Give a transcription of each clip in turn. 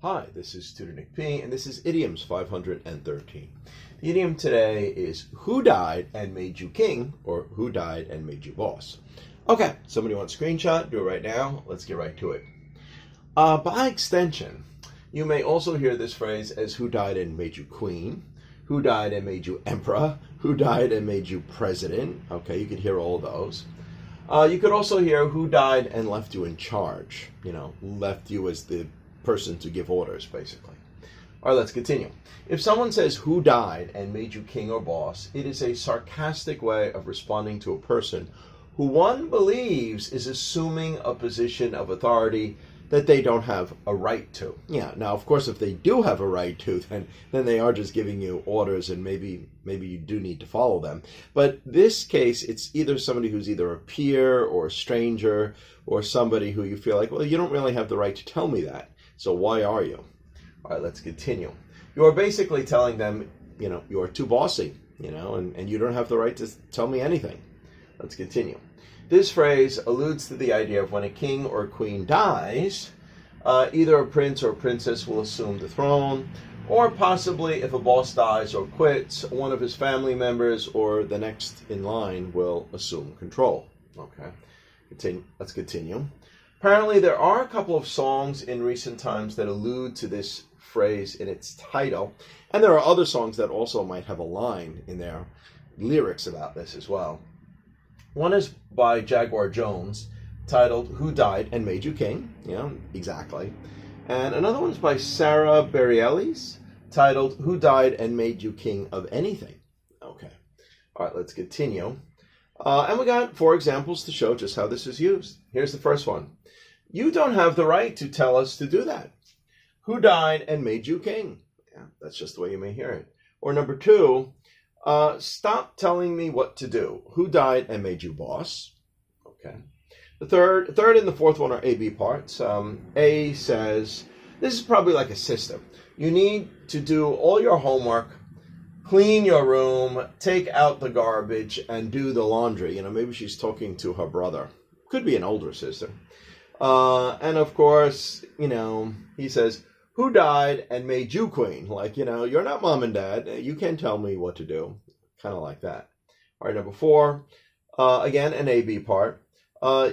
Hi, this is Tutor Nick P, and this is Idioms 513. The idiom today is who died and made you king, or who died and made you boss. Okay, somebody wants a screenshot? Do it right now. Let's get right to it. By extension, you may also hear this phrase as who died and made you queen, who died and made you emperor, who died and made you president. Okay, you could hear all those. You could also hear who died and left you in charge, left you as the person to give orders, basically. All right, let's continue. If someone says who died and made you king or boss, it is a sarcastic way of responding to a person who one believes is assuming a position of authority that they don't have a right to. Yeah, now, of course, if they do have a right to, then they are just giving you orders, and maybe you do need to follow them. But this case, it's either somebody who's either a peer or a stranger or somebody who you feel like, well, you don't really have the right to tell me that. So why are you? All right, let's continue. You are basically telling them, you're too bossy, and you don't have the right to tell me anything. Let's continue. This phrase alludes to the idea of when a king or queen dies, either a prince or princess will assume the throne, or possibly if a boss dies or quits, one of his family members or the next in line will assume control. Okay, let's continue. Apparently, there are a couple of songs in recent times that allude to this phrase in its title, and there are other songs that also might have a line in their lyrics about this as well. One is by Jaguar Jones, titled Who Died and Made You King? Yeah, exactly. And another one's by Sarah Bareilles, titled Who Died and Made You King of Anything? Okay. All right, let's continue. And we got 4 examples to show just how this is used. Here's the first one. You don't have the right to tell us to do that. Who died and made you king? Yeah, that's just the way you may hear it. Or number 2, stop telling me what to do. Who died and made you boss? Okay. The third and the fourth one are A-B parts. A says, this is probably like a system. You need to do all your homework, clean your room, take out the garbage, and do the laundry. Maybe she's talking to her brother. Could be an older sister. And of course, he says, who died and made you queen? Like, you're not mom and dad. You can't tell me what to do. Kind of like that. All right, number 4, again, an A-B part.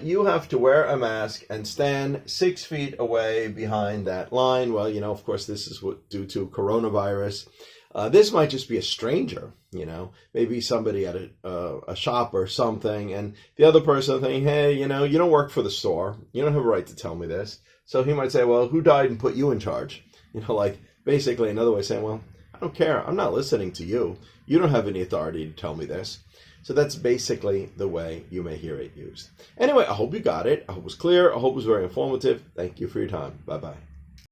You have to wear a mask and stand 6 feet away behind that line. Well, of course, this is due to coronavirus. This might just be a stranger, maybe somebody at a shop or something, and the other person thinking, hey, you don't work for the store. You don't have a right to tell me this. So he might say, well, who died and put you in charge? Like basically another way of saying, well, I don't care. I'm not listening to you. You don't have any authority to tell me this. So that's basically the way you may hear it used. Anyway, I hope you got it. I hope it was clear. I hope it was very informative. Thank you for your time. Bye-bye.